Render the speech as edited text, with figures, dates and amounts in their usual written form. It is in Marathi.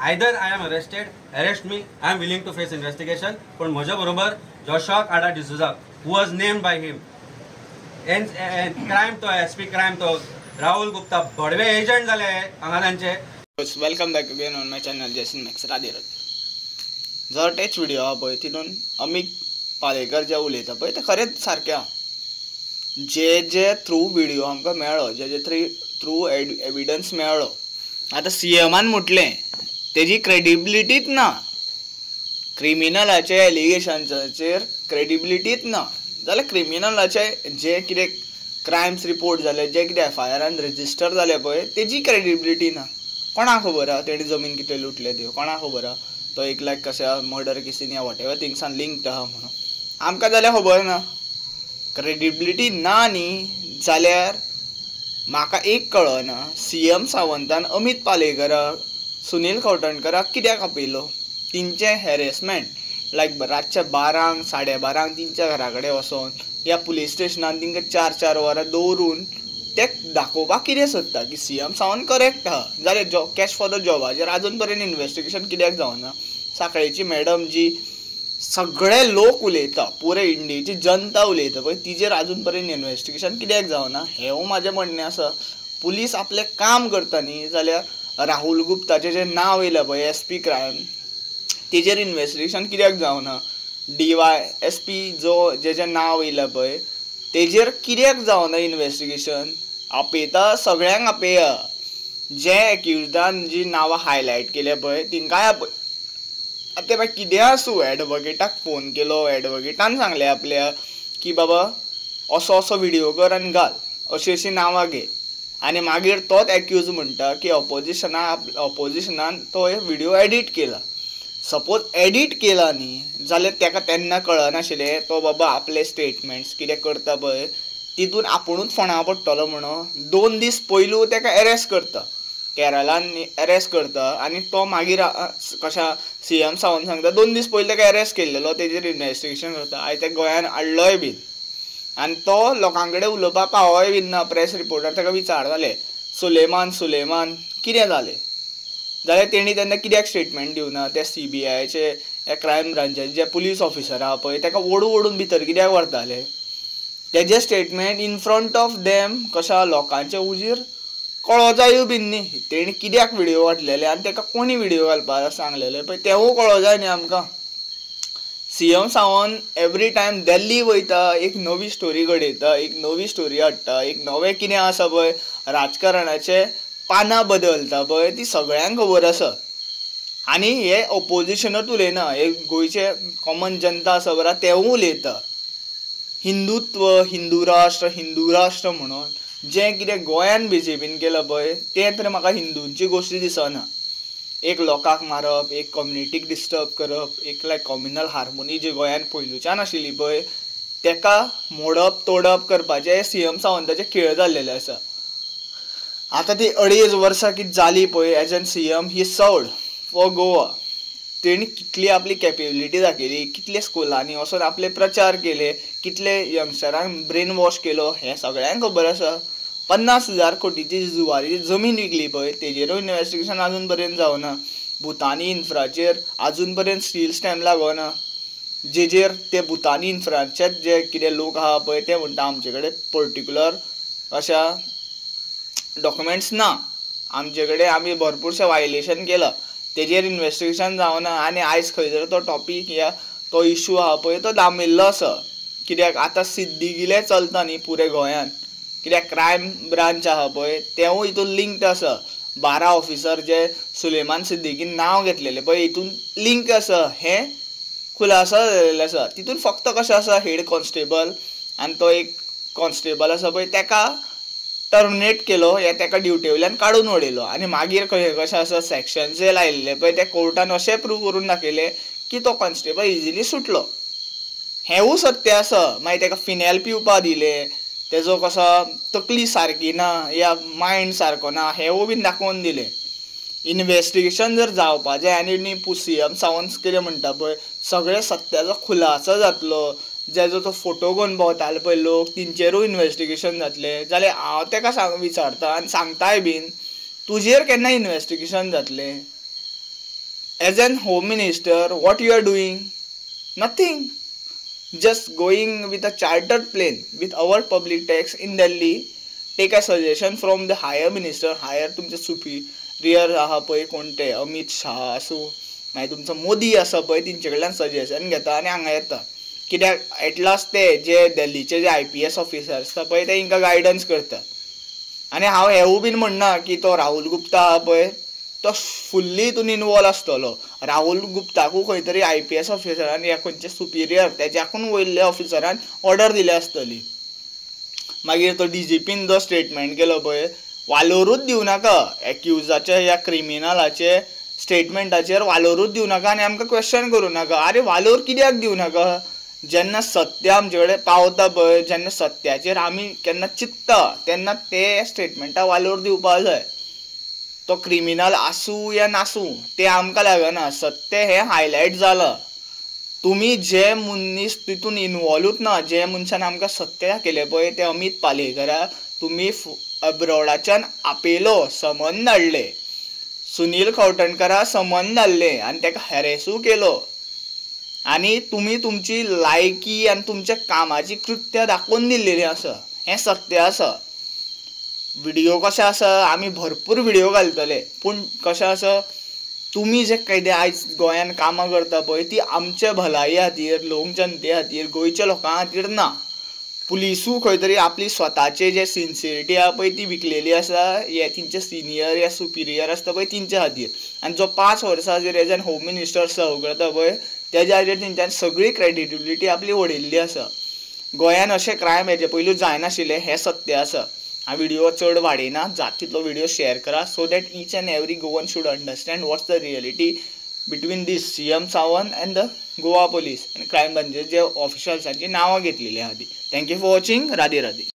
Either I am arrested, arrest me, I am willing to face investigation. पण म्हज्या बरोबर जोशुआ काडा D'Souza who was named by him crime तो SP क्रायम तो राहुल गुप्ता बडवे एजंट जाले हांगा तांचे. Welcome back again on my channel जॅसिन मॅक्स राधेरथ. जो टेच व्हिडिओ हा पळय तितून अमित पालेकर जे उलयता पळय ते खरेंच सारकें आहा. जे थ्रू व्हिडिओ आमकां मेळ्ळो, जे थ्रू एविडन्स मेळ्ळो, आतां CMन म्हटलें तेजी क्रेडिबिलिटीच ना. क्रिमिनलाचे एलिगेशन्साचेर क्रेडिबिलिटीच ना जाल्यार क्रिमिनलाचे जे कितें क्रायम्स रिपोर्ट जाले, जे कितें FIRान रेजिस्टर जाले पळय तेजी क्रेडिबिलिटी ना. कोणाक खबर आहा तेणी जमीन कितें लुटले त्यो? कोणाक खबर आहा तो 1 लाख कशा मर्डर केसीन या वॉटेवर थिंग्सान लिंक्ड आहा म्हणून? आमकां जाल्यार खबर ना. क्रेडिबिलिटी ना न्ही जाल्यार म्हाका एक कळना CM सावंतान अमित पालेकराक, सुनील खवटणकराक कित्याक आपयलो? तिंचे हॅरेसमेंट लायक रातचे 12 12:30 तिंच्या घरा कडेन वचोन या पुलीस स्टेशनान तिंका 4 वरां दवरून ते दाखोवपाक कितें सोदता की CM सावंत करेक्ट आहा? जाल्यार कॅश फॉर द जॉबाचेर आजून पर्यंत इन्व्हेस्टिगेशन कित्याक जावना? सांखळेची मॅडम जी सगळे लोक उलयता, पुरे इंडियेची जनता उलयता पळय तिचेर आजून पर्यंत इन्व्हेस्टिगेशन कित्याक जावना हें म्हाजें म्हणणें आसा. पुलीस आपलें काम करता न्ही जाल्यार राहुल गुप्ताचें जें नांव येयलां पळय SP क्रायम तेजेर इन्व्हेस्टिगेशन कित्याक जावना? DYSP जेजें नांव येयलां पळय तेजेर कित्याक जावना इन्व्हेस्टिगेशन? आपयता सगळ्यांक आपया. जे एक्युजान जी नांवां हायलायट केल्या पळय तिंकाय आपय. आतां मागीर कितें आसूं, एडवोकेटाक फोन केलो, एडवोकेटान सांगलें आपल्या की बाबा असो व्हिडिओ कर आनी घाल, अशी नांवां घे, आनी मागीर तोच एक्यूज म्हणटा की ऑपोजिशनान तो व्हिडिओ एडीट केला. सपोज एडीट केला न्ही जाल्यार ताका तेन्ना कळनाशिल्लें तो बाबा आपले स्टेटमेंट्स कितें करता पळय तितून आपुणूच फोंडा पडटलो म्हणून 2 दीस पयलू ताका अरेस्ट करता, केरळान अरेस्ट करता, आनी तो मागीर कशा CM सावंत सांगता 2 दीस पयलीं ताका अरेस्ट केल्लेलो, तेजेर इन्व्हेस्टिगेशन करता. आयज ताका गोंयान हाडलोय बीन आनी तो लोकां कडेन उलोवपाक पावोय बीन ना. प्रेस रिपोर्टार ताका विचारताले सुलेमान कितें जालें? जाल्यार तेणी तेन्ना कित्याक स्टेटमेंट दिवना? त्या CBIचे क्रायम ब्रांचाचे जे पुलीस ऑफिसर आहा पळय ताका ओडून भितर कित्याक व्हरताले? तेजें statement in front of them कशा लोकांचे उजीर कळो जायो बीन न्ही. तेणी कित्याक व्हिडिओ वाटलेले आनी ताका कोणी व्हिडिओ घालपाक सांगलेले पळय तेवूय कळो जाय न्ही आमकां. CM Sawant every time Delhi वयता, एक नवी स्टोरी घडयता, एक नवी स्टोरी हाडटा, एक नवें कितें आसा पळय राजकारणाचे पानां बदलता पळय ती सगळ्यांक खबर आसा. आनी हे ऑपोजिशनूच उलयना, हे गोंयचे कॉमन जनता आसा पळय तेवूय उलयता. हिंदुत्व, हिंदू राष्ट्र म्हणून जें कितें गोंयान BJPन केलां पळय तें तर म्हाका हिंदूंची गोश्टी दिसना. एक लोकांक मारप, एक कम्युनिटीक डिस्टर्ब करप, एक लायक कम्युनल हार्मोनी जी गोंयान पयलुच्यान आशिल्ली पळय ताका मोडप तोडप करपाचे CM सावंताचे खेळ जाल्लेले आसा. आतां ती 2.5 वर्सां कितें जाली पळय as an CM he served for Goa. तेणी कितली आपली कॅपेबिलिटी दाखयली, कितले स्कुलांनी वचून आपले प्रचार केले, कितले यंगस्टरांक ब्रेन वॉश केलो हें सगळ्यांक खबर आसा. 50,000 कोटीची जुवारी जमीन विकली पळय तेजेरूय इन्व्हेस्टिगेशन आजून पर्यंत जावना. भुतानी इन्फ्राचेर आजून पर्यंत स्टील स्टॅम्प लागना, जेजेर ते भुतानी इन्फ्राचेच जे कितें लोक आहा पळय ते म्हणटा आमचे कडेन पर्टिक्युलर अशा डॉक्युमेंट्स ना, आमचे कडेन आमी भरपूरशें वायलेशन केलां, तेजेर इन्व्हेस्टिगेशन जावना. आनी आयज खंय तो टॉपीक या तो इशू आहा पळय तो दामिल्लो आसा. कित्याक आतां सिद्दिगिले चलता न्ही पुरे गोंयान, कित्याक क्रायम ब्रांच आहा पळय तेवूय हितून लिंक्ड आसा. 12 ऑफिसर जे सुलेमान सिद्दिकीन नांव घेतलेलें पळय हितून लिंक आसा, हें खुलासा जाल्लेलें आसा. तितून फक्त कशें आसा हेड कॉन्स्टेबल आनी तो एक कॉन्स्टेबल आसा पळय ताका टर्मिनेट केलो, हे ताका ड्युटी वयल्यान काडून उडयलो. आनी मागीर कशें आसा सेक्शन जे लायिल्ले पळय ते कोर्टान अशें प्रूव करून दाखयलें की तो कॉन्स्टेबल इजिली सुटलो. हेंवूय सत्य आसा. मागीर ताका फिनेल पिवपाक दिलें, तेजो कसो तकली सारकी ना या मायंड सारको ना हेंवूय बीन दाखोवन दिलें. इन्व्हेस्टिगेशन जर जावपा जाय आनी CM सावंत कितें म्हणटा पळय सगळे सत्याचो खुलासो जातलो, जेजो तो फोटो घेवन भोंवताले पळय लोक तिंचेरूय इन्व्हेस्टिगेशन जातलें, जाल्यार हांव ताका विचारता आनी सांगताय बीन तुजेर केन्ना इन्व्हेस्टिगेशन जातलें? As an home minister, what you are doing? Nothing. Just going with a chartered plane with our public tax in Delhi, take a suggestion from the higher minister, higher तुमचे superior आहा पळय कोणते अमित शाह आसूं मागीर तुमचो मोदी आसा पळय तेंचे कडल्यान सजेशन घेता आनी हांगा येता कित्याक एट लास्ट ते जे दिल्लीचे जे IPS ऑफिसर आसता पळय ते हिंकां गायडन्स करता आनी हांव हेंवूय बीन म्हणना की तो राहुल गुप्ता आहा पळय तो फुल्ली हितून इनवॉल्व आसतलो राहुल गुप्ताकू खंय तरी IPS ऑफिसरान या खंयचे सुपिरियर तेज्याकून वयल्ल्या ऑफिसरान ऑर्डर दिली आसतली मागीर तो DGPन जो स्टेटमेंट केलो पळय वालोरूच दिवं नाका एक्युजाचे या क्रिमिनलाचे स्टेटमेंटाचेर वालोरूच दिवं नाका आनी आमकां क्वेश्चन करूं नाका आरे वालोर कित्याक दिवं नाका जेन्ना सत्य आमचे कडेन पावता पळय जेन्ना सत्याचेर आमी केन्ना चित्ता तेन्ना ते स्टेटमेंटा वालोर दिवपाक जाय तो क्रिमिनल आसूं या नासूं ते आमकां लागना सत्य हे हायलायट जालां तुमी जे मनीस तितून इनवॉल्वूच ना जे मनशान आमकां सत्य दाखयलें पळय ते अमित पालेकरा तुमी अब्रॉडाच्यान आपयलो समन धाडले सुनील खवटणकरा समन धाडलें आनी ताका हॅरेसूय केलो आनी तुमी तुमची लायकी आनी तुमच्या कामाची कृत्य दाखोवन दिल्लेली आसा हें सत्य आसा व्हिडिओ कशें आसा आमी भरपूर व्हिडिओ घालतले पूण कशें आसा तुमी जे कायदे आयज गोंयान कामां करता पळय ती आमच्या भलाये खातीर लोक जनते खातीर गोंयच्या लोकां खातीर ना पुलिसूय खंय तरी आपली स्वताचे जे सिन्सिरिटी आहा पळय ती विकलेली आसा हे तेंचे सिनियर या सुपिरियर आसता पळय तेंच्या खातीर आनी जो 5 वर्सां जर एज एन होम मिनिस्टर सर्व करता पळय तेज्या खातीर तेंच्यान सगळी क्रेडिबिलिटी आपली उडयल्ली आसा गोंयान अशें क्रायम हेजे पयलू जायनाशिल्लें हें सत्य आसा हा व्हिडिओ चड वाडयना जाता तितलो व्हिडिओ शेअर करा so that each and every Goan should understand what's the reality between these CM Sawant and the Goa police आनी क्रायम ब्रांचेचे जे ऑफिशल्सांची नांवां घेतलेली आहा ती thank you for watching Radhe Radhe